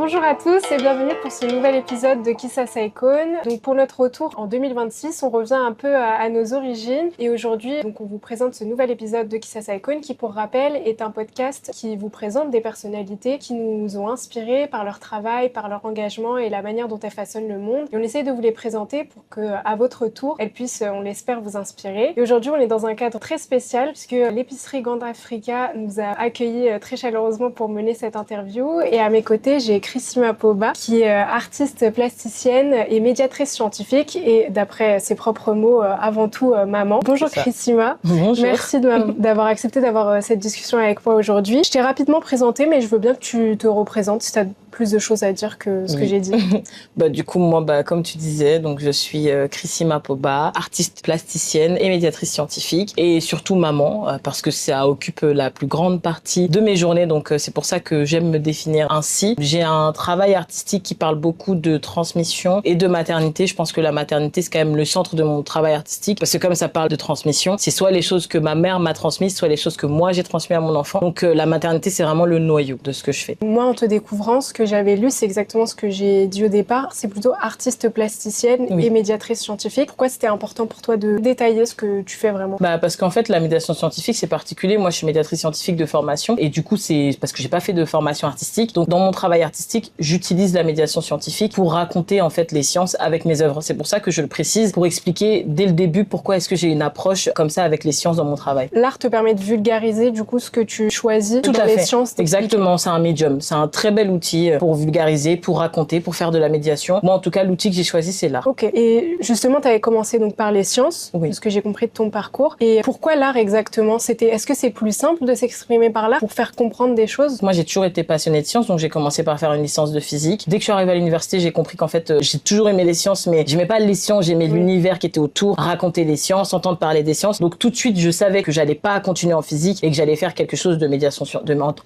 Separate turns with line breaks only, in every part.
Bonjour à tous et bienvenue pour ce nouvel épisode de Kisasa Icon. Donc pour notre retour en 2026, on revient un peu à nos origines et aujourd'hui, on vous présente ce nouvel épisode de Kisasa Icon qui, pour rappel, est un podcast qui vous présente des personnalités qui nous ont inspirés par leur travail, par leur engagement et la manière dont elles façonnent le monde. Et on essaye de vous les présenter pour que, à votre tour, elles puissent, on l'espère, vous inspirer. Et aujourd'hui, on est dans un cadre très spécial puisque l'épicerie Gandafrica nous a accueillis très chaleureusement pour mener cette interview. Et à mes côtés, j'ai Chrisima Poba, qui est artiste plasticienne et médiatrice scientifique et d'après ses propres mots, avant tout maman. Bonjour Chrisima.
Bonjour.
Merci d'avoir accepté d'avoir cette discussion avec moi aujourd'hui. Je t'ai rapidement présentée, mais je veux bien que tu te représentes si tu as plus de choses à dire que ce que j'ai dit.
Du coup, moi, comme tu disais, donc je suis Chrisima Poba, artiste plasticienne et médiatrice scientifique et surtout maman, parce que ça occupe la plus grande partie de mes journées. Donc c'est pour ça que j'aime me définir ainsi. J'ai un travail artistique qui parle beaucoup de transmission et de maternité. Je pense que la maternité, c'est quand même le centre de mon travail artistique, parce que comme ça parle de transmission, c'est soit les choses que ma mère m'a transmises, soit les choses que moi j'ai transmises à mon enfant. Donc la maternité, c'est vraiment le noyau de ce que je fais.
Moi, en te découvrant, ce que j'avais lu, c'est exactement ce que j'ai dit au départ. C'est plutôt artiste plasticienne et médiatrice scientifique. Pourquoi c'était important pour toi de détailler ce que tu fais vraiment?
Parce qu'en fait, la médiation scientifique, c'est particulier. Moi, je suis médiatrice scientifique de formation et du coup, c'est parce que j'ai pas fait de formation artistique. Donc, dans mon travail artistique, j'utilise la médiation scientifique pour raconter en fait les sciences avec mes œuvres. C'est pour ça que je le précise, pour expliquer dès le début pourquoi est-ce que j'ai une approche comme ça avec les sciences dans mon travail.
L'art te permet de vulgariser du coup ce que tu choisis dans les sciences.
Exactement, c'est un médium, c'est un très bel outil pour vulgariser, pour raconter, pour faire de la médiation. Moi, en tout cas, l'outil que j'ai choisi, c'est l'art.
Ok. Et justement, tu avais commencé donc par les sciences, ce que j'ai compris de ton parcours. Et pourquoi l'art exactement? Est-ce que c'est plus simple de s'exprimer par l'art pour faire comprendre des choses?
Moi, j'ai toujours été passionnée de sciences, donc j'ai commencé par faire une licence de physique. Dès que je suis arrivée à l'université, j'ai compris qu'en fait, j'ai toujours aimé les sciences, mais j'aimais pas les sciences, j'aimais l'univers qui était autour, raconter les sciences, entendre parler des sciences. Donc tout de suite, je savais que j'allais pas continuer en physique et que j'allais faire quelque chose de médiation,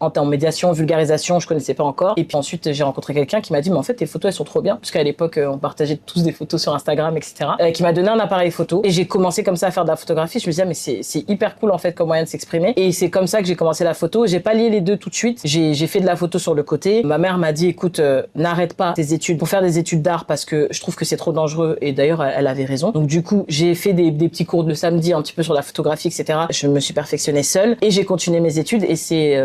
en médiation, vulgarisation, je connaissais pas encore. Et puis ensuite, j'ai rencontré quelqu'un qui m'a dit, mais en fait, tes photos, elles sont trop bien. Parce qu'à l'époque, on partageait tous des photos sur Instagram, etc. Qui m'a donné un appareil photo. Et j'ai commencé comme ça à faire de la photographie. Je me disais, mais c'est hyper cool, en fait, comme moyen de s'exprimer. Et c'est comme ça que j'ai commencé la photo. J'ai pas lié les deux tout de suite. J'ai fait de la photo sur le côté. Ma mère m'a dit, écoute, n'arrête pas tes études pour faire des études d'art parce que je trouve que c'est trop dangereux. Et d'ailleurs, elle avait raison. Donc, du coup, j'ai fait des petits cours le samedi, un petit peu sur la photographie, etc. Je me suis perfectionnée seule et j'ai continué mes études. Et c'est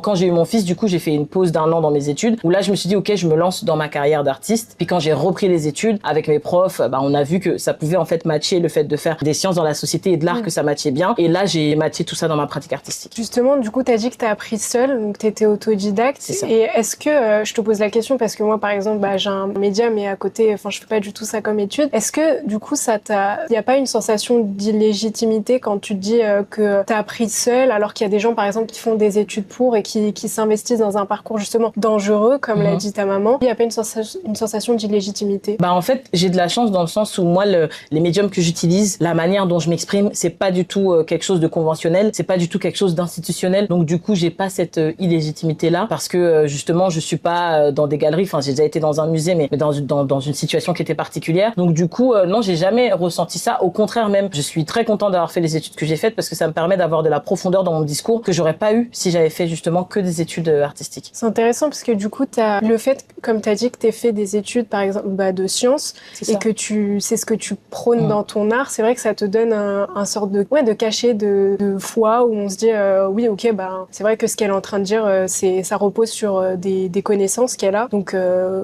quand j'ai eu mon fils, du coup, j'ai fait une pause d'1 an dans mes études où là, je me suis dit, ok, je me lance dans ma carrière d'artiste. Puis quand j'ai repris les études avec mes profs, on a vu que ça pouvait en fait matcher le fait de faire des sciences dans la société et de l'art, que ça matchait bien. Et là, j'ai matché tout ça dans ma pratique artistique.
Justement, du coup, t'as dit que t'as appris seule, donc t'étais autodidacte.
C'est ça.
Et est-ce que, je te pose la question parce que moi, par exemple, j'ai un média, mais à côté, je fais pas du tout ça comme étude. Est-ce que, du coup, il y a pas une sensation d'illégitimité quand tu te dis que t'as appris seule, alors qu'il y a des gens, par exemple, qui font des études pour et qui s'investissent dans un parcours justement dangereux, comme l'a dit ta maman? Il y a pas une sensation d'illégitimité?
En fait, j'ai de la chance dans le sens où moi, les médiums que j'utilise, la manière dont je m'exprime, c'est pas du tout quelque chose de conventionnel, c'est pas du tout quelque chose d'institutionnel. Donc du coup, j'ai pas cette illégitimité-là parce que justement, je suis pas dans des galeries. Enfin, j'ai déjà été dans un musée, mais dans une situation qui était particulière. Donc du coup, non, j'ai jamais ressenti ça. Au contraire même, je suis très contente d'avoir fait les études que j'ai faites parce que ça me permet d'avoir de la profondeur dans mon discours que j'aurais pas eu si j'avais fait justement que des études artistiques.
C'est intéressant parce que du coup, t'as le fait, comme t'as dit, que t'aies fait des études, par exemple, de sciences et que c'est ce que tu prônes dans ton art, c'est vrai que ça te donne un sorte de cachet de foi où on se dit oui, ok, c'est vrai que ce qu'elle est en train de dire, ça repose sur des connaissances qu'elle a. Donc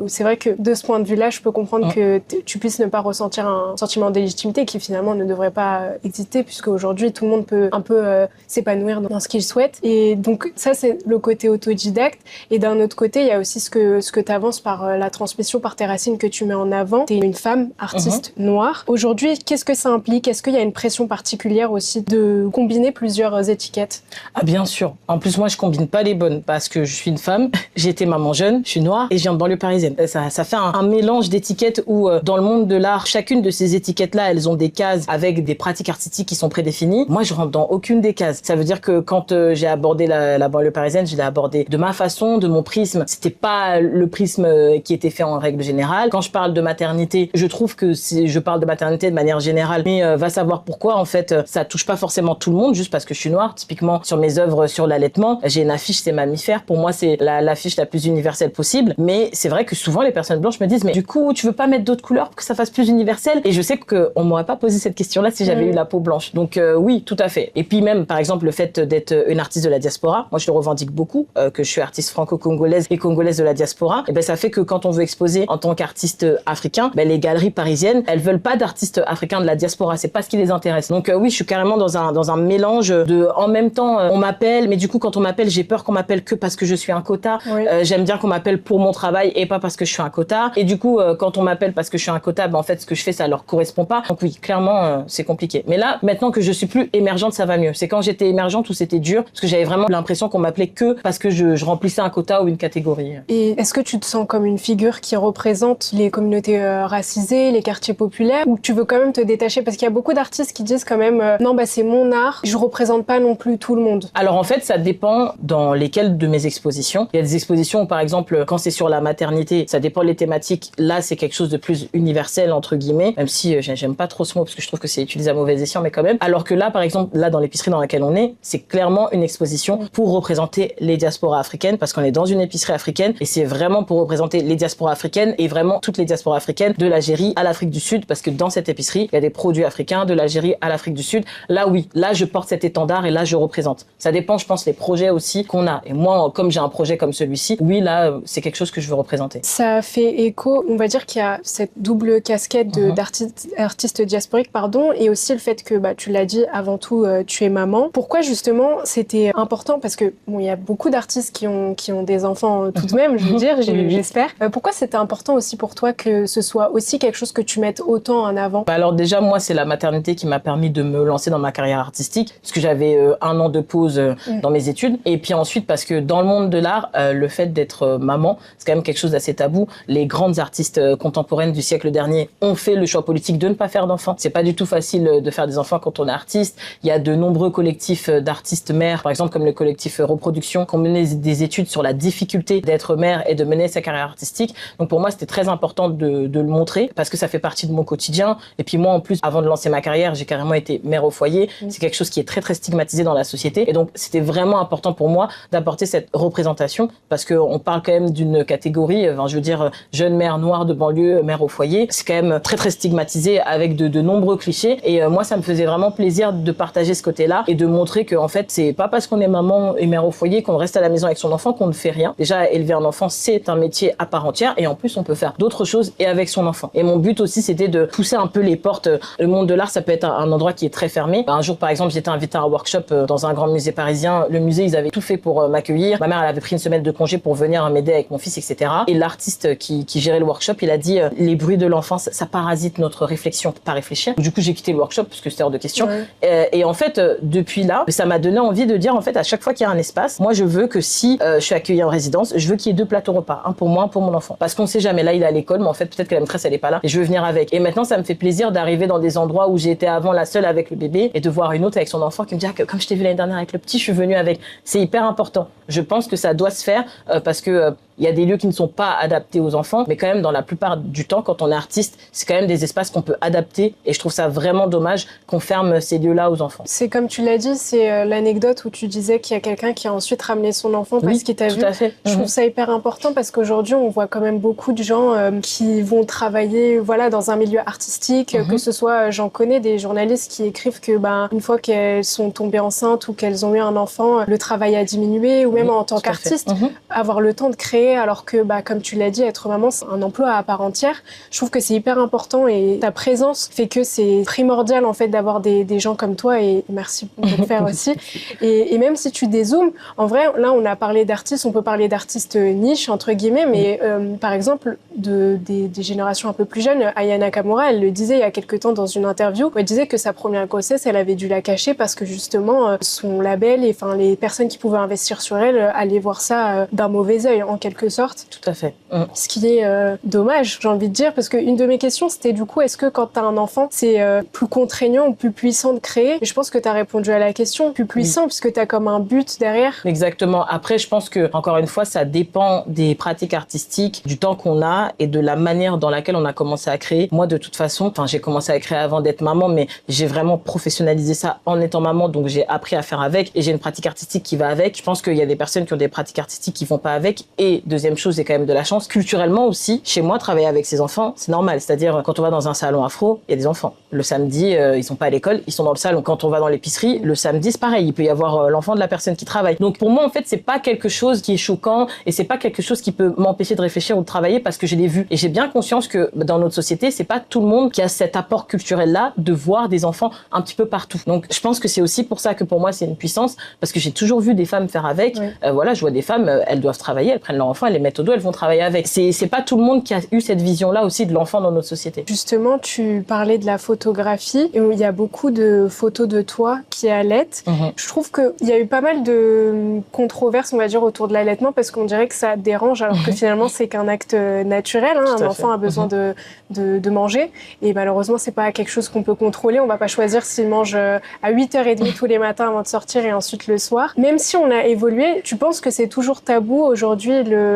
c'est vrai que de ce point de vue-là, je peux comprendre que tu puisses ne pas ressentir un sentiment d'illégitimité qui finalement ne devrait pas exister puisque aujourd'hui tout le monde peut un peu s'épanouir dans ce qu'il souhaite. Et donc ça, c'est le côté autodidacte. Et d'un autre côté, il y a aussi ce que tu avances par la transmission, par tes racines que tu mets en avant. Tu es une femme artiste noire. Aujourd'hui, qu'est-ce que ça implique? Est-ce qu'il y a une pression particulière aussi de combiner plusieurs étiquettes?
Ah bien sûr. En plus, moi, je combine pas les bonnes parce que je suis une femme, j'ai été maman jeune, je suis noire et je viens de banlieue parisienne. Ça fait un mélange d'étiquettes où dans le monde de l'art, chacune de ces étiquettes-là, elles ont des cases avec des pratiques artistiques qui sont prédéfinies. Moi, je rentre dans aucune des cases. Ça veut dire que quand j'ai abordé la banlieue parisienne, je l'ai abordée de ma façon, de mon prisme. C'était pas le prisme qui était fait en règle générale. Quand je parle de maternité, je trouve que je parle de maternité de manière générale, mais va savoir pourquoi en fait ça touche pas forcément tout le monde juste parce que je suis noire. Typiquement sur mes œuvres sur l'allaitement, j'ai une affiche, c'est mammifère. Pour moi, c'est l'affiche la plus universelle possible. Mais c'est vrai que souvent les personnes blanches me disent mais du coup tu veux pas mettre d'autres couleurs pour que ça fasse plus universel? Et je sais qu'on m'aurait pas posé cette question-là si j'avais eu la peau blanche. Donc oui, tout à fait. Et puis même par exemple le fait d'être une artiste de la diaspora, moi je le revendique beaucoup, que je suis artiste franco-congolaise et congolaise de la diaspora. Et ben ça fait que quand on veut exposer en tant qu'artiste africain, ben les galeries parisiennes, elles veulent pas d'artistes africains de la diaspora. C'est pas ce qui les intéresse. Donc oui, je suis carrément dans un mélange de en même temps on m'appelle, mais du coup quand on m'appelle, j'ai peur qu'on m'appelle que parce que je suis un quota. Oui. J'aime bien qu'on m'appelle pour mon travail et pas parce que je suis un quota. Et du coup quand on m'appelle parce que je suis un quota, ben en fait ce que je fais ça leur correspond pas. Donc oui, clairement c'est compliqué. Mais là maintenant que je suis plus émergente, ça va mieux. C'est quand j'étais émergente où c'était dur parce que j'avais vraiment l'impression qu'on m'appelait que parce que je remplissais un quota ou une catégorie.
Et est-ce que tu te sens comme une figure qui représente les communautés racisées, les quartiers populaires, ou tu veux quand même te détacher? Parce qu'il y a beaucoup d'artistes qui disent quand même non, bah c'est mon art, je représente pas non plus tout le monde.
Alors en fait, ça dépend dans lesquelles de mes expositions. Il y a des expositions où par exemple, quand c'est sur la maternité, ça dépend des thématiques. Là, c'est quelque chose de plus universel entre guillemets, même si j'aime pas trop ce mot parce que je trouve que c'est utilisé à mauvais escient, mais quand même. Alors que là, par exemple, là dans l'épicerie dans laquelle on est, c'est clairement une exposition pour représenter les diasporas africaines parce qu'on est dans une épicerie africaine et c'est vraiment pour représenter les diasporas africaines et vraiment toutes les diasporas africaines de l'Algérie à l'Afrique du Sud parce que dans cette épicerie, il y a des produits africains de l'Algérie à l'Afrique du Sud. Là, oui, là, je porte cet étendard et là, je représente. Ça dépend, je pense, des projets aussi qu'on a. Et moi, comme j'ai un projet comme celui-ci, oui, là, c'est quelque chose que je veux représenter.
Ça fait écho, on va dire qu'il y a cette double casquette d'artiste diasporique, pardon, et aussi le fait que, bah, tu l'as dit, avant tout, tu es maman. Pourquoi, justement, c'était important? Parce que, bon, il y a beaucoup d'artistes qui ont des enfants tout de même, je veux dire, j'espère. Pourquoi c'était important aussi pour toi que ce soit aussi quelque chose que tu mettes autant en avant?
Bah alors déjà, moi, c'est la maternité qui m'a permis de me lancer dans ma carrière artistique, parce que j'avais 1 an de pause dans mes études. Et puis ensuite, parce que dans le monde de l'art, le fait d'être maman, c'est quand même quelque chose d'assez tabou. Les grandes artistes contemporaines du siècle dernier ont fait le choix politique de ne pas faire d'enfants. C'est pas du tout facile de faire des enfants quand on est artiste. Il y a de nombreux collectifs d'artistes mères, par exemple comme le collectif Reproduction, qui ont mené des études sur la difficulté d'être mère et de mener sa carrière artistique. Donc pour moi, c'était très important de le montrer parce que ça fait partie de mon quotidien. Et puis moi, en plus, avant de lancer ma carrière, j'ai carrément été mère au foyer. C'est quelque chose qui est très très stigmatisé dans la société. Et donc c'était vraiment important pour moi d'apporter cette représentation parce qu'on parle quand même d'une catégorie, je veux dire, jeune mère noire de banlieue, mère au foyer. C'est quand même très très stigmatisé avec de nombreux clichés. Et moi, ça me faisait vraiment plaisir de partager ce côté-là et de montrer que en fait, c'est pas parce qu'on est maman et mère au foyer qu'on reste à la maison avec son enfant qu'on ne fait rien. Déjà, élever un enfant, c'est un métier à part entière et en plus, on peut faire d'autres choses et avec son enfant. Et mon but aussi, c'était de pousser un peu les portes. Le monde de l'art, ça peut être un endroit qui est très fermé. Un jour, par exemple, j'étais invitée à un workshop dans un grand musée parisien. Le musée, ils avaient tout fait pour m'accueillir. Ma mère, elle avait pris 1 semaine de congé pour venir m'aider avec mon fils, etc. Et l'artiste qui gérait le workshop, il a dit les bruits de l'enfance, ça parasite notre réflexion, pas réfléchir. Du coup, j'ai quitté le workshop parce que c'était hors de question. Et en fait, depuis là, ça m'a donné envie de dire, en fait, à chaque fois qu'il y a un espace, moi, je veux que si je suis accueillie en résidence, je veux qu'il y ait 2 plateaux repas, un pour moi, un pour mon enfant. Parce qu'on sait jamais, là, il est à l'école, mais en fait, peut-être que la maîtresse, elle est pas là, et je veux venir avec. Et maintenant, ça me fait plaisir d'arriver dans des endroits où j'ai été avant la seule avec le bébé, et de voir une autre avec son enfant qui me dit, ah, comme je t'ai vu l'année dernière avec le petit, je suis venue avec. C'est hyper important. Je pense que ça doit se faire, parce que il y a des lieux qui ne sont pas adaptés aux enfants, mais quand même, dans la plupart du temps, quand on est artiste, c'est quand même des espaces qu'on peut adapter, et je trouve ça vraiment dommage qu'on ferme ces lieux-là aux enfants.
C'est comme tu l'as dit, c'est l'anecdote où tu disais qu'il y a quelqu'un qui a ensuite ramené son enfant parce qu'il t'a vu.
Tout à fait.
Je trouve ça hyper important parce qu'aujourd'hui, on voit quand même beaucoup de gens qui vont travailler, voilà, dans un milieu artistique, que ce soit, j'en connais des journalistes qui écrivent que, une fois qu'elles sont tombées enceintes ou qu'elles ont eu un enfant, le travail a diminué, ou même en tant qu'artiste, avoir le temps de créer, alors que, comme tu l'as dit, être maman, c'est un emploi à part entière. Je trouve que c'est hyper important et ta présence fait que c'est primordial, en fait, d'avoir des gens comme toi, et merci de le faire aussi. Et même si tu dézoomes, en vrai, là, on a parlé d'artistes, on peut parler d'artistes niche, entre guillemets, mais par exemple, des générations un peu plus jeunes, Aya Nakamura, elle le disait il y a quelques temps dans une interview, où elle disait que sa première grossesse, elle avait dû la cacher parce que justement, son label et les personnes qui pouvaient investir sur elle allaient voir ça d'un mauvais œil, en quelque quelque sorte.
Tout à fait.
Ce qui est dommage, j'ai envie de dire, parce qu'une de mes questions, c'était du coup, est-ce que quand t'as un enfant, c'est plus contraignant ou plus puissant de créer? Et je pense que t'as répondu à la question, plus puissant, puisque t'as comme un but derrière.
Exactement. Après, je pense que, encore une fois, ça dépend des pratiques artistiques, du temps qu'on a et de la manière dans laquelle on a commencé à créer. Moi, de toute façon, j'ai commencé à créer avant d'être maman, mais j'ai vraiment professionnalisé ça en étant maman, donc j'ai appris à faire avec et j'ai une pratique artistique qui va avec. Je pense qu'il y a des personnes qui ont des pratiques artistiques qui vont pas avec. Et deuxième chose, c'est quand même de la chance. Culturellement aussi, chez moi, travailler avec ses enfants, c'est normal. C'est-à-dire, quand on va dans un salon afro, il y a des enfants. Le samedi, ils sont pas à l'école, ils sont dans le salon. Quand on va dans l'épicerie, le samedi, c'est pareil. Il peut y avoir l'enfant de la personne qui travaille. Donc, pour moi, en fait, c'est pas quelque chose qui est choquant et c'est pas quelque chose qui peut m'empêcher de réfléchir ou de travailler parce que je l'ai vu. Et j'ai bien conscience que dans notre société, c'est pas tout le monde qui a cet apport culturel-là de voir des enfants un petit peu partout. Donc, je pense que c'est aussi pour ça que pour moi, c'est une puissance parce que j'ai toujours vu des femmes faire avec. Voilà, je vois des femmes, elles doivent travailler, elles prennent leur enfant, elles les mettent au dos, elles vont travailler avec. C'est pas tout le monde qui a eu cette vision-là aussi de l'enfant dans notre société.
Justement, tu parlais de la photographie et il y a beaucoup de photos de toi qui allaitent. Je trouve qu'il y a eu pas mal de controverses, on va dire, autour de l'allaitement parce qu'on dirait que ça dérange alors que finalement, c'est qu'un acte naturel. Un enfant a besoin de manger et malheureusement, c'est pas quelque chose qu'on peut contrôler. On va pas choisir s'il mange à 8h30 tous les matins avant de sortir et ensuite le soir. Même si on a évolué, tu penses que c'est toujours tabou aujourd'hui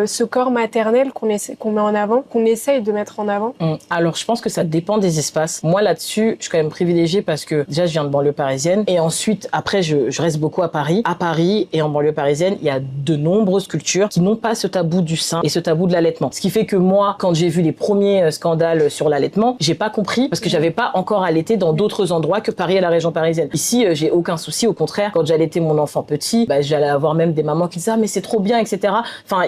ce corps maternel qu'on met en avant, qu'on essaye de mettre en avant?
Alors, je pense que ça dépend des espaces. Moi, là-dessus, je suis quand même privilégiée parce que déjà, je viens de banlieue parisienne et ensuite, après, je reste beaucoup à Paris. À Paris et en banlieue parisienne, il y a de nombreuses cultures qui n'ont pas ce tabou du sein et ce tabou de l'allaitement. Ce qui fait que moi, quand j'ai vu les premiers scandales sur l'allaitement, j'ai pas compris parce que j'avais pas encore allaité dans d'autres endroits que Paris et la région parisienne. Ici, j'ai aucun souci. Au contraire, quand j'allaitais mon enfant petit, j'allais avoir même des mamans qui disaient « Ah, mais c'est trop bien, etc. » Enfin,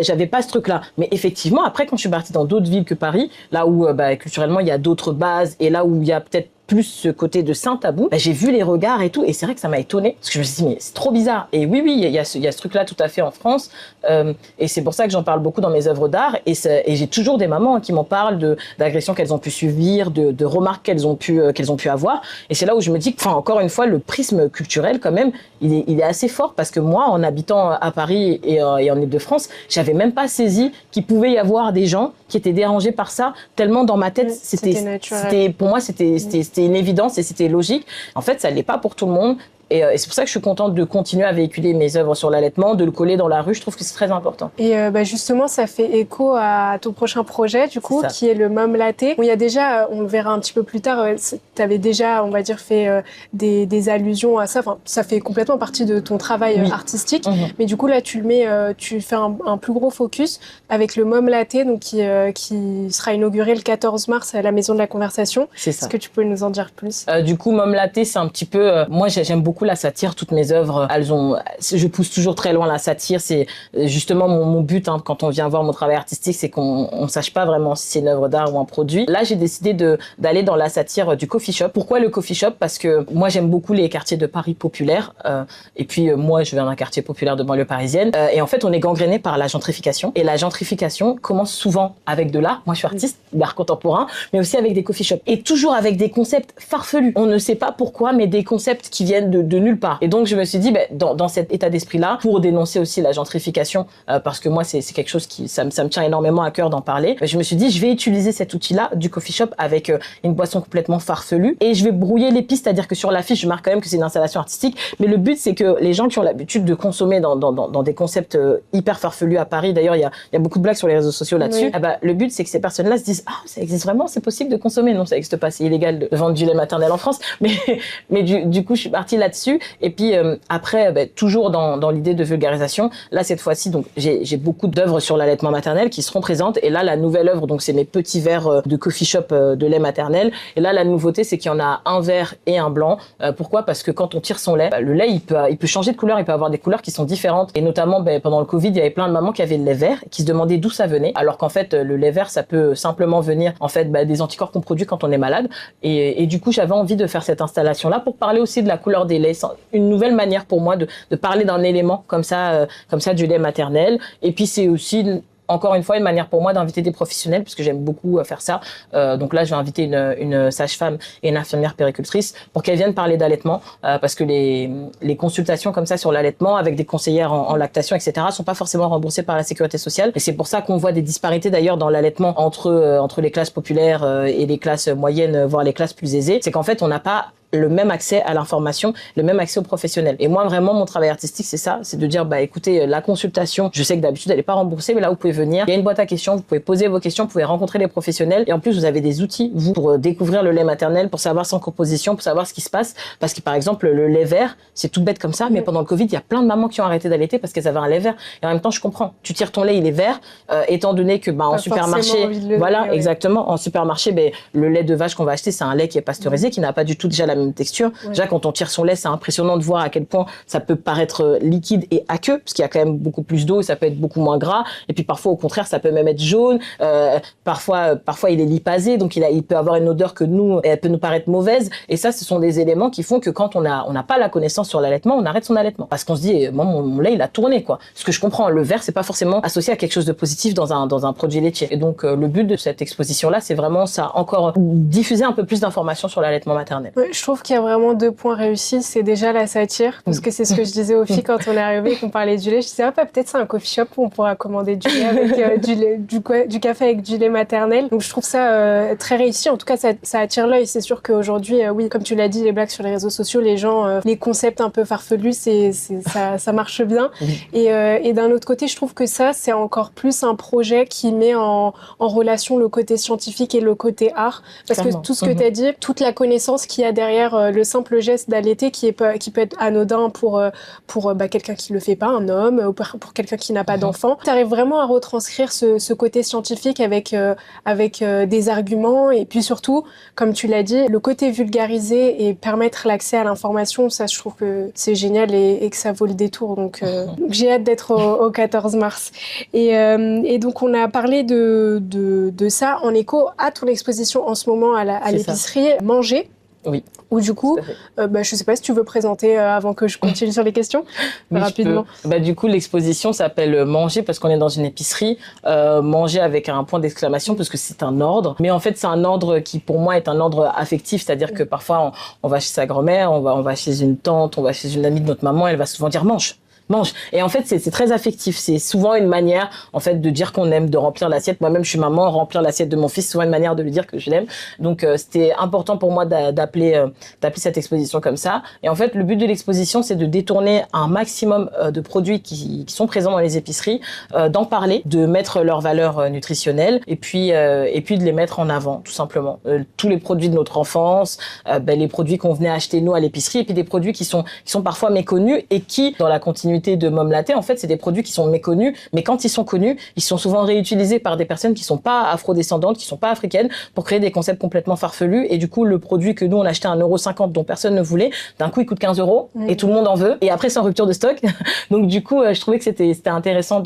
j'avais pas ce truc-là. Mais effectivement, après, quand je suis partie dans d'autres villes que Paris, là où culturellement, il y a d'autres bases et là où il y a peut-être plus ce côté de saint tabou, j'ai vu les regards et tout, et c'est vrai que ça m'a étonnée, parce que je me suis dit, mais c'est trop bizarre. Et oui, il y a ce truc-là tout à fait en France, et c'est pour ça que j'en parle beaucoup dans mes œuvres d'art, et j'ai toujours des mamans qui m'en parlent d'agressions qu'elles ont pu subir, de remarques qu'elles ont pu avoir, et c'est là où je me dis que, encore une fois, le prisme culturel, quand même, il est assez fort, parce que moi, en habitant à Paris et en Île-de-France, j'avais même pas saisi qu'il pouvait y avoir des gens qui étaient dérangés par ça, tellement dans ma tête, pour moi, c'était une évidence et c'était logique. En fait, ça l'est pas pour tout le monde. Et c'est pour ça que je suis contente de continuer à véhiculer mes œuvres sur l'allaitement, de le coller dans la rue. Je trouve que c'est très important.
Et justement, ça fait écho à ton prochain projet, du coup, qui est le Mom Latte. Bon, il y a déjà, on le verra un petit peu plus tard, tu avais déjà, on va dire, fait des allusions à ça. Enfin, ça fait complètement partie de ton travail artistique. Mais du coup, là, tu fais un plus gros focus avec le Mom Latte, donc qui sera inauguré le 14 mars à la Maison de la Conversation.
C'est ça.
Est-ce que tu peux nous en dire plus?
Du coup, Mom Latte, c'est un petit peu... moi, j'aime beaucoup la satire. Toutes mes œuvres, je pousse toujours très loin la satire. C'est justement mon but quand on vient voir mon travail artistique, c'est qu'on sache pas vraiment si c'est une œuvre d'art ou un produit. Là, j'ai décidé d'aller dans la satire du coffee shop. Pourquoi le coffee shop? Parce que moi, j'aime beaucoup les quartiers de Paris populaires. Et puis, moi, je viens d'un quartier populaire de banlieue parisienne. Et en fait, on est gangréné par la gentrification. Et la gentrification commence souvent avec de l'art. Moi, je suis artiste d'art contemporain, mais aussi avec des coffee shops. Et toujours avec des concepts farfelus. On ne sait pas pourquoi, mais des concepts qui viennent de nulle part. Et donc, je me suis dit, dans cet état d'esprit-là, pour dénoncer aussi la gentrification, parce que moi, c'est quelque chose qui, ça me tient énormément à cœur d'en parler, je me suis dit, je vais utiliser cet outil-là du coffee shop avec une boisson complètement farfelue et je vais brouiller les pistes, c'est-à-dire que sur l'affiche, je marque quand même que c'est une installation artistique, mais le but, c'est que les gens qui ont l'habitude de consommer dans des concepts hyper farfelus à Paris, d'ailleurs, il y a beaucoup de blagues sur les réseaux sociaux là-dessus, le but, c'est que ces personnes-là se disent, ah, ça existe vraiment, c'est possible de consommer. Non, ça n'existe pas, c'est illégal de vendre du lait maternel en France, mais du coup, je suis partie là-dessus. Et puis après, toujours dans l'idée de vulgarisation, là cette fois-ci, donc j'ai beaucoup d'œuvres sur l'allaitement maternel qui seront présentes. Et là, la nouvelle œuvre, donc c'est mes petits verres de coffee shop de lait maternel. Et là, la nouveauté, c'est qu'il y en a un vert et un blanc. Pourquoi? Parce que quand on tire son lait, le lait il peut changer de couleur, il peut avoir des couleurs qui sont différentes. Et notamment, pendant le Covid, il y avait plein de mamans qui avaient le lait vert et qui se demandaient d'où ça venait. Alors qu'en fait, le lait vert, ça peut simplement venir en fait des anticorps qu'on produit quand on est malade. Et du coup, j'avais envie de faire cette installation-là pour parler aussi de la couleur des laits. Une nouvelle manière pour moi de parler d'un élément comme ça du lait maternel. Et puis c'est aussi encore une fois une manière pour moi d'inviter des professionnels, puisque j'aime beaucoup faire ça. Donc là, je vais inviter une sage-femme et une infirmière puéricultrice pour qu'elles viennent parler d'allaitement, parce que les consultations comme ça sur l'allaitement avec des conseillères en lactation, etc., sont pas forcément remboursées par la sécurité sociale. Et c'est pour ça qu'on voit des disparités d'ailleurs dans l'allaitement entre les classes populaires et les classes moyennes, voire les classes plus aisées. C'est qu'en fait, on n'a pas le même accès à l'information, le même accès aux professionnels. Et moi, vraiment, mon travail artistique, c'est ça, c'est de dire, bah, écoutez, la consultation, je sais que d'habitude, elle n'est pas remboursée, mais là, vous pouvez venir. Il y a une boîte à questions, vous pouvez poser vos questions, vous pouvez rencontrer les professionnels. Et en plus, vous avez des outils, vous, pour découvrir le lait maternel, pour savoir son composition, pour savoir ce qui se passe. Parce que, par exemple, le lait vert, c'est tout bête comme ça, mais pendant le Covid, il y a plein de mamans qui ont arrêté d'allaiter parce qu'elles avaient un lait vert. Et en même temps, je comprends. Tu tires ton lait, il est vert, étant donné que, bah, en supermarché, voilà, exactement, en supermarché, ben, le lait de vache qu'on va acheter, c'est un lait qui est pasteurisé, qui n'a pas du tout déjà la même texture. Déjà, quand on tire son lait, c'est impressionnant de voir à quel point ça peut paraître liquide et aqueux, parce qu'il y a quand même beaucoup plus d'eau et ça peut être beaucoup moins gras. Et puis parfois, au contraire, ça peut même être jaune. Parfois, il est lipasé, donc il peut avoir une odeur elle peut nous paraître mauvaise. Et ça, ce sont des éléments qui font que quand on n'a pas la connaissance sur l'allaitement, on arrête son allaitement. Parce qu'on se dit, moi, mon lait, il a tourné, quoi. Ce que je comprends, le vert, c'est pas forcément associé à quelque chose de positif dans un produit laitier. Et donc, le but de cette exposition-là, c'est vraiment ça, encore diffuser un peu plus d'informations sur l'allaitement maternel.
Ouais, je trouve qu'il y a vraiment 2 points réussis, c'est déjà la satire, parce que c'est ce que je disais aux filles quand on est arrivé et qu'on parlait du lait. Je disais, peut-être c'est un coffee shop où on pourra commander du lait avec du café avec du lait maternel. Donc je trouve ça très réussi. En tout cas, ça attire l'œil. C'est sûr qu'aujourd'hui, oui, comme tu l'as dit, les blagues sur les réseaux sociaux, les gens, les concepts un peu farfelus, ça marche bien. Et d'un autre côté, je trouve que ça, c'est encore plus un projet qui met en relation le côté scientifique et le côté art. Parce que tout ce que tu as dit, toute la connaissance qu'il y a derrière le simple geste d'allaiter qui peut être anodin pour quelqu'un qui le fait pas, un homme, ou pour quelqu'un qui n'a pas d'enfant. Tu arrives vraiment à retranscrire ce côté scientifique avec des arguments et puis surtout, comme tu l'as dit, le côté vulgarisé et permettre l'accès à l'information, ça je trouve que c'est génial et que ça vaut le détour. Donc j'ai hâte d'être au 14 mars. Et donc on a parlé de ça en écho à ton exposition en ce moment à l'épicerie Manger.
Oui.
Ou du coup, je sais pas si tu veux présenter avant que je continue sur les questions, rapidement.
Du coup, l'exposition s'appelle Manger parce qu'on est dans une épicerie. Manger avec un point d'exclamation parce que c'est un ordre. Mais en fait, c'est un ordre qui, pour moi, est un ordre affectif. C'est-à-dire que parfois, on va chez sa grand-mère, on va chez une tante, on va chez une amie de notre maman, elle va souvent dire « mange ». Mange. Et en fait, c'est très affectif. C'est souvent une manière, en fait, de dire qu'on aime, de remplir l'assiette. Moi-même, je suis maman, remplir l'assiette de mon fils, c'est souvent une manière de lui dire que je l'aime. Donc, c'était important pour moi d'appeler cette exposition comme ça. Et en fait, le but de l'exposition, c'est de détourner un maximum de produits qui sont présents dans les épiceries, d'en parler, de mettre leurs valeurs nutritionnelles et puis de les mettre en avant, tout simplement. Tous les produits de notre enfance, les produits qu'on venait acheter nous à l'épicerie et puis des produits qui sont parfois méconnus et qui, dans la continuité de Mom Latte, en fait, c'est des produits qui sont méconnus, mais quand ils sont connus, ils sont souvent réutilisés par des personnes qui sont pas afrodescendantes, qui sont pas africaines, pour créer des concepts complètement farfelus. Et du coup, le produit que nous, on achetait à 1,50 € dont personne ne voulait, d'un coup, il coûte 15 € et tout le monde en veut. Et après, c'est en rupture de stock. Donc, du coup, je trouvais que c'était intéressant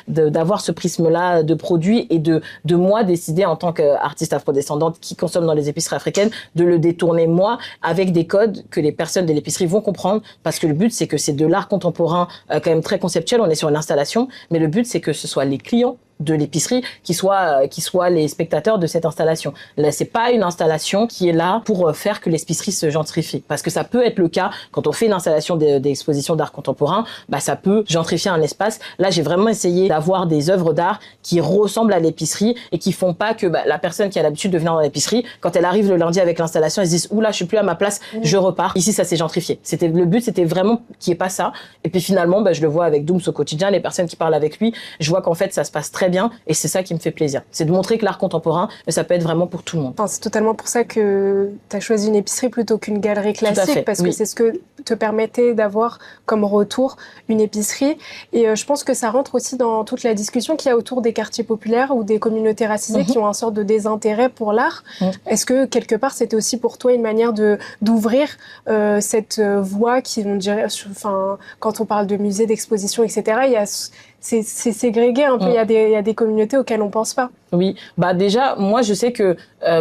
d'avoir ce prisme-là de produits et de moi décider en tant qu'artiste afrodescendante qui consomme dans les épiceries africaines, de le détourner moi avec des codes que les personnes de l'épicerie vont comprendre parce que le but, c'est que c'est de l'art contemporain quand même très conceptuel, on est sur une installation, mais le but c'est que ce soit les clients de l'épicerie qui soient les spectateurs de cette installation. Là, c'est pas une installation qui est là pour faire que l'épicerie se gentrifie. Parce que ça peut être le cas quand on fait une installation d'exposition d'art contemporain, ça peut gentrifier un espace. Là, j'ai vraiment essayé d'avoir des œuvres d'art qui ressemblent à l'épicerie et qui font pas que la personne qui a l'habitude de venir dans l'épicerie, quand elle arrive le lundi avec l'installation, elle se dit « Oula, je suis plus à ma place, je repars. » Ici, ça s'est gentrifié. Le but, c'était vraiment qu'il n'y ait pas ça. Et puis finalement, je le vois avec Dooms au quotidien, les personnes qui parlent avec lui, je vois qu'en fait, ça se passe très bien et c'est ça qui me fait plaisir. C'est de montrer que l'art contemporain, ça peut être vraiment pour tout le monde.
Enfin, c'est totalement pour ça que tu as choisi une épicerie plutôt qu'une galerie classique, parce que c'est ce que te permettait d'avoir comme retour une épicerie. Et je pense que ça rentre aussi dans toute la discussion qu'il y a autour des quartiers populaires ou des communautés racisées qui ont une sorte de désintérêt pour l'art. Est-ce que quelque part c'était aussi pour toi une manière d'ouvrir cette voie qui, on dirait, quand on parle de musée, d'exposition, etc., il y a c'est ségrégué un peu. Il y a des communautés auxquelles on pense pas.
Oui, bah déjà, moi je sais que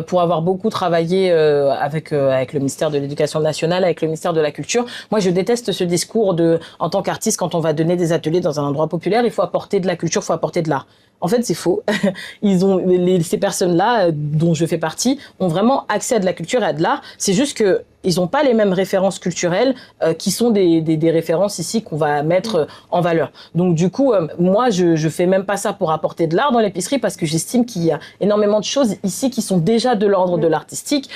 pour avoir beaucoup travaillé avec le ministère de l'Éducation nationale, avec le ministère de la Culture, moi je déteste ce discours de, en tant qu'artiste, quand on va donner des ateliers dans un endroit populaire, il faut apporter de la culture, il faut apporter de l'art. En fait, c'est faux. Ces personnes-là, dont je fais partie, ont vraiment accès à de la culture et à de l'art. C'est juste que ils n'ont pas les mêmes références culturelles qui sont des références ici qu'on va mettre en valeur. Donc du coup, moi, je fais même pas ça pour apporter de l'art dans l'épicerie parce que j'estime qu'il y a énormément de choses ici qui sont déjà de l'ordre de l'artistique.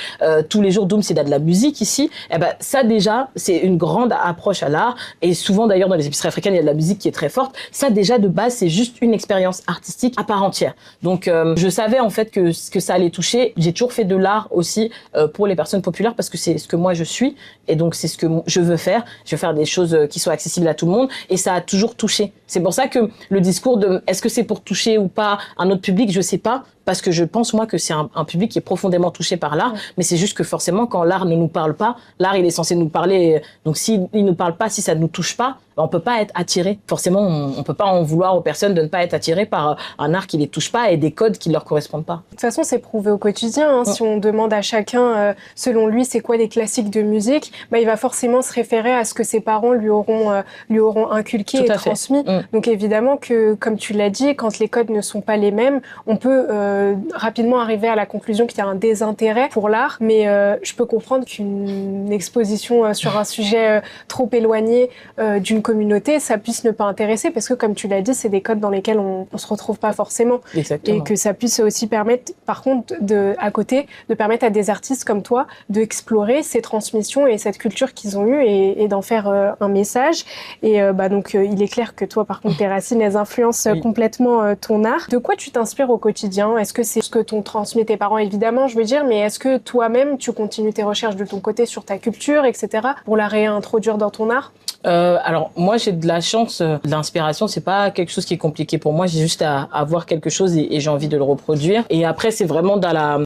Tous les jours, Doom, c'est de la musique ici. Eh ben, ça déjà, c'est une grande approche à l'art. Et souvent, d'ailleurs, dans les épiceries africaines, il y a de la musique qui est très forte. Ça, déjà, de base, c'est juste une expérience artistique à part entière. Donc, je savais en fait que ça allait toucher. J'ai toujours fait de l'art aussi pour les personnes populaires parce que c'est ce que moi je suis et donc c'est ce que je veux faire. Je veux faire des choses qui soient accessibles à tout le monde et ça a toujours touché. C'est pour ça que le discours de est-ce que c'est pour toucher ou pas un autre public, je sais pas. Parce que je pense, moi, que c'est un public qui est profondément touché par l'art. Mais c'est juste que forcément, quand l'art ne nous parle pas, l'art, il est censé nous parler. Donc, s'il ne nous parle pas, si ça ne nous touche pas, on peut pas être attiré. Forcément, on peut pas en vouloir aux personnes de ne pas être attirées par un art qui les touche pas et des codes qui leur correspondent pas.
De toute façon, c'est prouvé au quotidien. Si on demande à chacun, selon lui, c'est quoi les classiques de musique, bah, il va forcément se référer à ce que ses parents lui auront inculqué et transmis. Donc, évidemment que, comme tu l'as dit, quand les codes ne sont pas les mêmes, on peut rapidement arriver à la conclusion qu'il y a un désintérêt pour l'art, mais je peux comprendre qu'une exposition sur un sujet trop éloigné d'une communauté, ça puisse ne pas intéresser, parce que comme tu l'as dit, c'est des codes dans lesquels on se retrouve pas forcément.
Exactement.
Et que ça puisse aussi permettre, par contre, à côté, de permettre à des artistes comme toi d'explorer ces transmissions et cette culture qu'ils ont eue et d'en faire un message. Et donc, il est clair que toi, par contre, tes racines, elles influencent complètement ton art. De quoi tu t'inspires au quotidien ? Est-ce que c'est ce que t'ont transmis tes parents, évidemment, je veux dire, mais est-ce que toi-même, tu continues tes recherches de ton côté sur ta culture, etc., pour la réintroduire dans ton art ?
Alors moi j'ai de la chance, l'inspiration c'est pas quelque chose qui est compliqué pour moi, j'ai juste à avoir quelque chose et j'ai envie de le reproduire. Et après c'est vraiment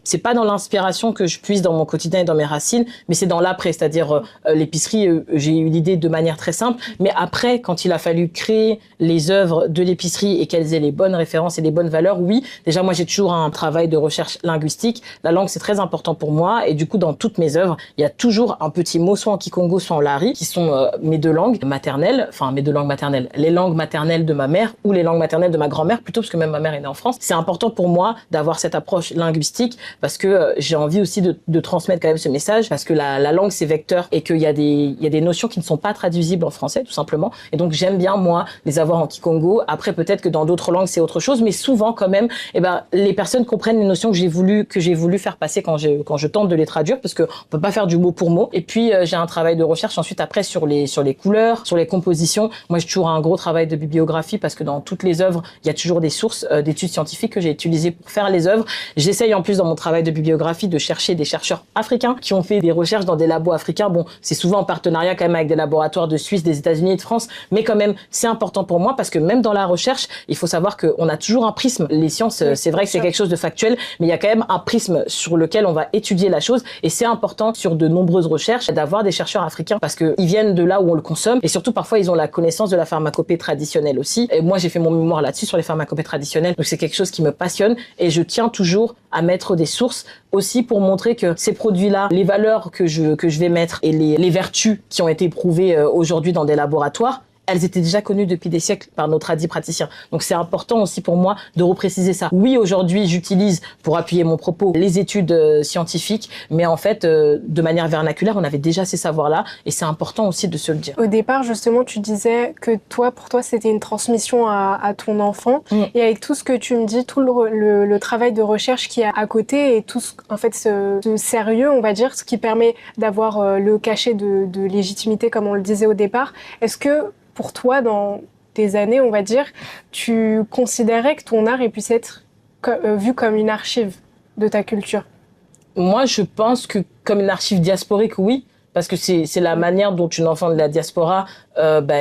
c'est pas dans l'inspiration que je puise dans mon quotidien et dans mes racines, mais c'est dans l'après, c'est-à-dire l'épicerie, j'ai eu l'idée de manière très simple, mais après quand il a fallu créer les œuvres de l'épicerie et qu'elles aient les bonnes références et les bonnes valeurs, oui, déjà moi j'ai toujours un travail de recherche linguistique, la langue c'est très important pour moi et du coup dans toutes mes œuvres, il y a toujours un petit mot soit en kikongo soit en lari qui sont mes deux langues maternelles, enfin mes deux langues maternelles, les langues maternelles de ma mère ou les langues maternelles de ma grand-mère plutôt, parce que même ma mère est née en France. C'est important pour moi d'avoir cette approche linguistique parce que j'ai envie aussi de transmettre quand même ce message, parce que la langue c'est vecteur et qu'il y a des notions qui ne sont pas traduisibles en français tout simplement, et donc j'aime bien moi les avoir en kikongo. Après peut-être que dans d'autres langues c'est autre chose, mais souvent quand même les personnes comprennent les notions que j'ai voulu faire passer quand je tente de les traduire, parce que on peut pas faire du mot pour mot. Et puis j'ai un travail de recherche ensuite après sur les couleurs, sur les compositions. Moi, j'ai toujours un gros travail de bibliographie parce que dans toutes les œuvres, il y a toujours des sources d'études scientifiques que j'ai utilisées pour faire les œuvres. J'essaye en plus dans mon travail de bibliographie de chercher des chercheurs africains qui ont fait des recherches dans des labos africains. Bon, c'est souvent en partenariat quand même avec des laboratoires de Suisse, des États-Unis et de France, mais quand même, c'est important pour moi parce que même dans la recherche, il faut savoir qu'on a toujours un prisme. Les sciences, c'est vrai que c'est quelque chose de factuel, mais il y a quand même un prisme sur lequel on va étudier la chose, et c'est important sur de nombreuses recherches d'avoir des chercheurs africains parce qu'ils viennent de là où on le consomme, et surtout parfois ils ont la connaissance de la pharmacopée traditionnelle aussi. Et moi j'ai fait mon mémoire là-dessus sur les pharmacopées traditionnelles, donc c'est quelque chose qui me passionne et je tiens toujours à mettre des sources aussi pour montrer que ces produits-là, les valeurs que je vais mettre et les vertus qui ont été prouvées aujourd'hui dans des laboratoires, elles étaient déjà connues depuis des siècles par nos praticiens. Donc c'est important aussi pour moi de repréciser ça. Oui, aujourd'hui, j'utilise pour appuyer mon propos les études scientifiques, mais en fait, de manière vernaculaire, on avait déjà ces savoirs-là et c'est important aussi de se le dire.
Au départ, justement, tu disais que pour toi, c'était une transmission à ton enfant. Et avec tout ce que tu me dis, tout le travail de recherche qu'il y a à côté et tout ce sérieux, on va dire, ce qui permet d'avoir le cachet de légitimité, comme on le disait au départ, est-ce que pour toi, dans tes années, on va dire, tu considérais que ton art puisse être vu comme une archive de ta culture?
Moi, je pense que comme une archive diasporique, oui. Parce que c'est la manière dont une enfant de la diaspora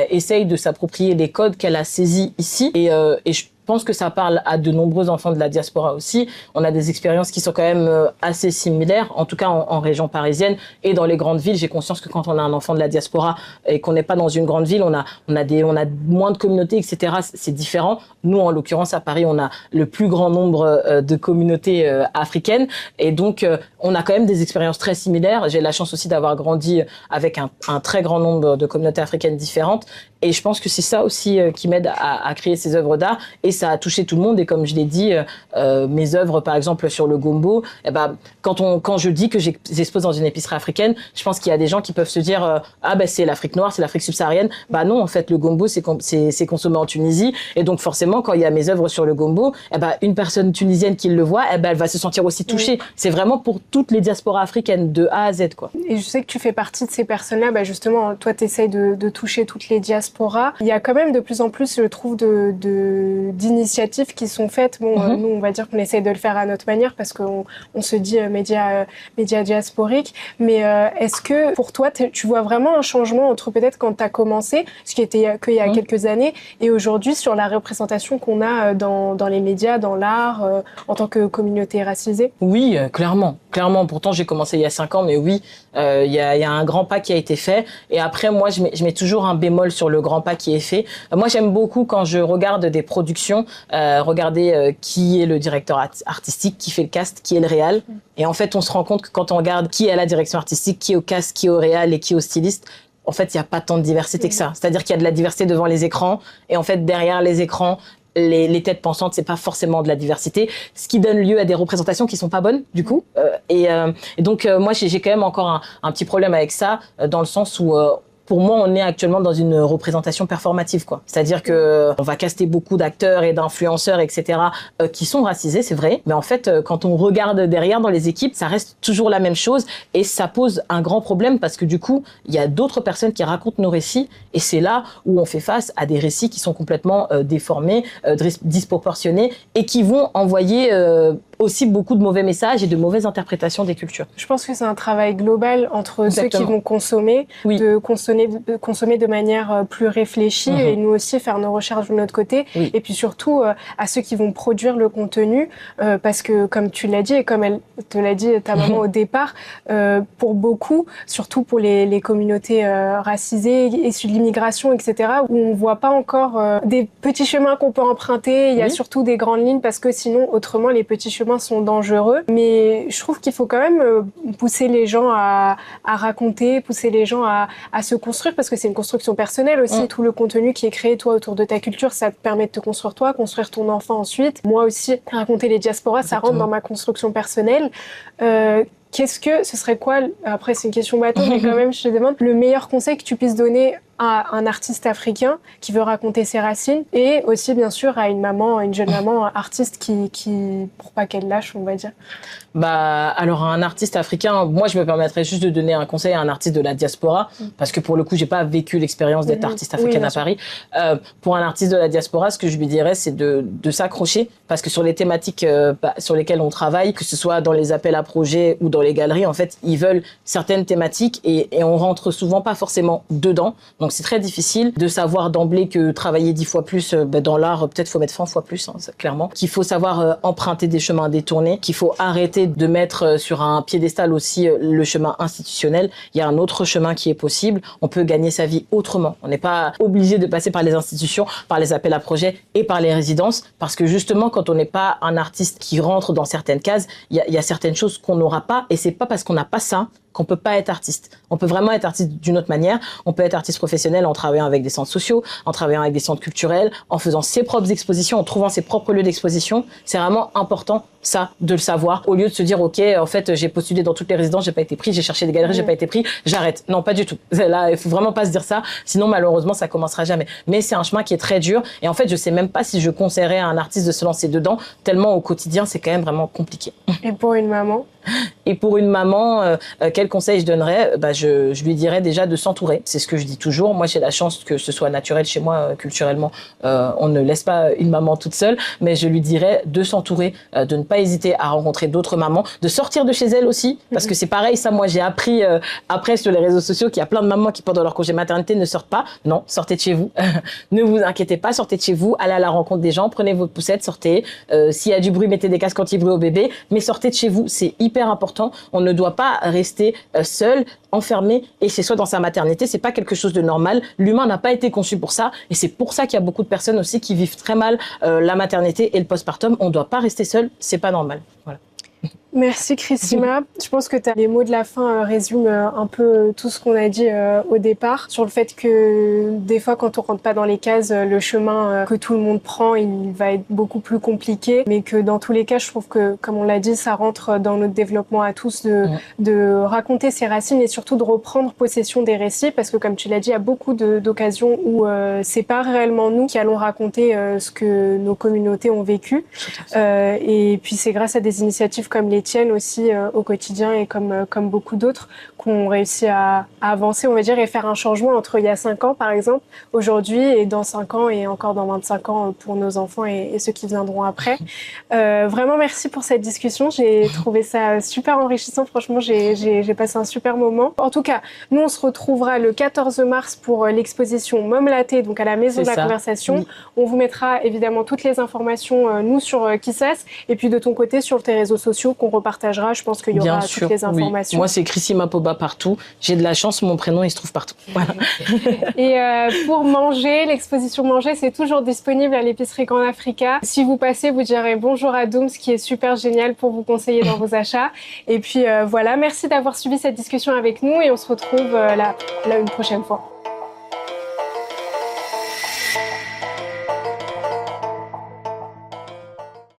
essaye de s'approprier les codes qu'elle a saisis ici. Et je pense que ça parle à de nombreux enfants de la diaspora aussi. On a des expériences qui sont quand même assez similaires, en tout cas en région parisienne et dans les grandes villes. J'ai conscience que quand on a un enfant de la diaspora et qu'on n'est pas dans une grande ville, on a moins de communautés, etc. C'est différent. Nous, en l'occurrence, à Paris, on a le plus grand nombre de communautés africaines et donc on a quand même des expériences très similaires. J'ai la chance aussi d'avoir grandi avec un très grand nombre de communautés africaines différentes. Et je pense que c'est ça aussi qui m'aide à créer ces œuvres d'art. Et ça a touché tout le monde. Et comme je l'ai dit, mes œuvres, par exemple, sur le gombo, quand je dis que j'expose dans une épicerie africaine, je pense qu'il y a des gens qui peuvent se dire c'est l'Afrique noire, c'est l'Afrique subsaharienne. Non, en fait, le gombo, c'est consommé en Tunisie. Et donc, forcément, quand il y a mes œuvres sur le gombo, une personne tunisienne qui le voit, elle va se sentir aussi touchée. C'est vraiment pour toutes les diasporas africaines, de A à Z, quoi.
Et je sais que tu fais partie de ces personnes-là. Justement, toi, tu essayes de toucher toutes les diasporas. Il y a quand même de plus en plus, je trouve, d'initiatives qui sont faites. Nous, on va dire qu'on essaye de le faire à notre manière parce qu'on se dit média diasporique. Mais est-ce que pour toi, tu vois vraiment un changement entre peut-être quand tu as commencé, ce qui était qu'il y a quelques années, et aujourd'hui sur la représentation qu'on a dans les médias, dans l'art, en tant que communauté racisée?
Oui, clairement. Pourtant, j'ai commencé il y a 5 ans, mais oui, il y a un grand pas qui a été fait. Et après, moi, je mets toujours un bémol sur le grand pas qui est fait. Moi, j'aime beaucoup quand je regarde des productions, regarder qui est le directeur artistique, qui fait le cast, qui est le réal. Et en fait, on se rend compte que quand on regarde qui est à la direction artistique, qui est au cast, qui est au réal et qui est au styliste, en fait, il n'y a pas tant de diversité que ça. C'est-à-dire qu'il y a de la diversité devant les écrans et en fait, derrière les écrans, les têtes pensantes, c'est pas forcément de la diversité, ce qui donne lieu à des représentations qui sont pas bonnes du coup. Et donc moi j'ai quand même encore un petit problème avec ça, dans le sens où pour moi, on est actuellement dans une représentation performative, quoi. C'est-à-dire que on va caster beaucoup d'acteurs et d'influenceurs, etc., qui sont racisés, c'est vrai. Mais en fait, quand on regarde derrière dans les équipes, ça reste toujours la même chose et ça pose un grand problème parce que du coup, il y a d'autres personnes qui racontent nos récits et c'est là où on fait face à des récits qui sont complètement déformés, disproportionnés et qui vont envoyer aussi beaucoup de mauvais messages et de mauvaises interprétations des cultures.
Je pense que c'est un travail global entre ceux qui vont consommer, de consommer de manière plus réfléchie et nous aussi faire nos recherches de notre côté. Et puis surtout à ceux qui vont produire le contenu parce que comme tu l'as dit et comme elle te l'a dit ta maman au départ, pour beaucoup, surtout pour les communautés racisées, issues de l'immigration, etc., où on voit pas encore des petits chemins qu'on peut emprunter. Il y a surtout des grandes lignes parce que sinon, autrement, les petits chemins sont dangereux. Mais je trouve qu'il faut quand même pousser les gens à raconter, pousser les gens à se construire parce que c'est une construction personnelle aussi. Tout le contenu qui est créé, toi, autour de ta culture, ça te permet de te construire toi, construire ton enfant ensuite. Moi aussi, raconter les diasporas, ça rentre dans ma construction personnelle. Ce serait quoi, après c'est une question bateau, mais quand même je te demande, le meilleur conseil que tu puisses donner à un artiste africain qui veut raconter ses racines et aussi bien sûr à une jeune maman artiste qui pour pas qu'elle lâche, on va dire.
Alors un artiste africain, moi je me permettrais juste de donner un conseil à un artiste de la diaspora parce que pour le coup j'ai pas vécu l'expérience d'être artiste africaine à Paris. Pour un artiste de la diaspora, ce que je lui dirais c'est de s'accrocher parce que sur les thématiques sur lesquelles on travaille, que ce soit dans les appels à projets ou dans les galeries, en fait ils veulent certaines thématiques et on rentre souvent pas forcément dedans. Donc c'est très difficile de savoir d'emblée que travailler 10 fois plus dans l'art, peut-être faut mettre 100 fois plus, clairement. Qu'il faut savoir emprunter des chemins détournés, qu'il faut arrêter de mettre sur un piédestal aussi le chemin institutionnel. Il y a un autre chemin qui est possible. On peut gagner sa vie autrement. On n'est pas obligé de passer par les institutions, par les appels à projets et par les résidences parce que justement, quand on n'est pas un artiste qui rentre dans certaines cases, il y a certaines choses qu'on n'aura pas et c'est pas parce qu'on n'a pas ça qu'on peut pas être artiste. On peut vraiment être artiste d'une autre manière. On peut être artiste professionnel en travaillant avec des centres sociaux, en travaillant avec des centres culturels, en faisant ses propres expositions, en trouvant ses propres lieux d'exposition. C'est vraiment important, ça, de le savoir. Au lieu de se dire, OK, en fait, j'ai postulé dans toutes les résidences, j'ai pas été pris, j'ai cherché des galeries, j'ai pas été pris, j'arrête. Non, pas du tout. Là, il faut vraiment pas se dire ça. Sinon, malheureusement, ça commencera jamais. Mais c'est un chemin qui est très dur. Et en fait, je sais même pas si je conseillerais à un artiste de se lancer dedans, tellement au quotidien, c'est quand même vraiment compliqué.
Et pour une maman?
Et pour une maman, quel conseil je donnerais? Je lui dirais déjà de s'entourer. C'est ce que je dis toujours. Moi, j'ai la chance que ce soit naturel chez moi, culturellement. On ne laisse pas une maman toute seule, mais je lui dirais de s'entourer, de ne pas hésiter à rencontrer d'autres mamans, de sortir de chez elle aussi, parce que c'est pareil, ça, moi, j'ai appris après sur les réseaux sociaux qu'il y a plein de mamans qui, pendant leur congé maternité, ne sortent pas. Non, sortez de chez vous. Ne vous inquiétez pas, sortez de chez vous, allez à la rencontre des gens, prenez votre poussette, sortez. S'il y a du bruit, mettez des casques anti-bruit au bébé, mais sortez de chez vous, c'est hyper important. On ne doit pas rester seul, enfermé et chez soi dans sa maternité. C'est pas quelque chose de normal. L'humain n'a pas été conçu pour ça et c'est pour ça qu'il y a beaucoup de personnes aussi qui vivent très mal la maternité et le postpartum. On ne doit pas rester seul, c'est pas normal. Voilà.
Merci Christima. Je pense que les mots de la fin résument un peu tout ce qu'on a dit au départ sur le fait que des fois quand on rentre pas dans les cases, le chemin que tout le monde prend, il va être beaucoup plus compliqué, mais que dans tous les cas, je trouve que, comme on l'a dit, ça rentre dans notre développement à tous de raconter ses racines et surtout de reprendre possession des récits, parce que comme tu l'as dit, il y a beaucoup d'occasions où c'est pas réellement nous qui allons raconter ce que nos communautés ont vécu. Et puis c'est grâce à des initiatives comme les tiennes aussi au quotidien et comme beaucoup d'autres qu'on réussit à avancer, on va dire, et faire un changement entre il y a 5 ans, par exemple, aujourd'hui et dans 5 ans et encore dans 25 ans pour nos enfants et ceux qui viendront après. Vraiment, merci pour cette discussion. J'ai trouvé ça super enrichissant. Franchement, j'ai passé un super moment. En tout cas, nous, on se retrouvera le 14 mars pour l'exposition Mom Latte, donc à la Maison de la Conversation. Oui. On vous mettra évidemment toutes les informations, nous, sur Kissas, et puis de ton côté, sur tes réseaux sociaux qu'on repartagera. Je pense qu'il y aura toutes les informations.
Oui. Moi, c'est Christima Poba partout. J'ai de la chance, mon prénom, il se trouve partout. Voilà.
Et pour manger, l'exposition Manger, c'est toujours disponible à l'épicerie Can Africa. Si vous passez, vous direz bonjour à Dooms, qui est super génial pour vous conseiller dans vos achats. Et puis voilà, merci d'avoir suivi cette discussion avec nous et on se retrouve là une prochaine fois.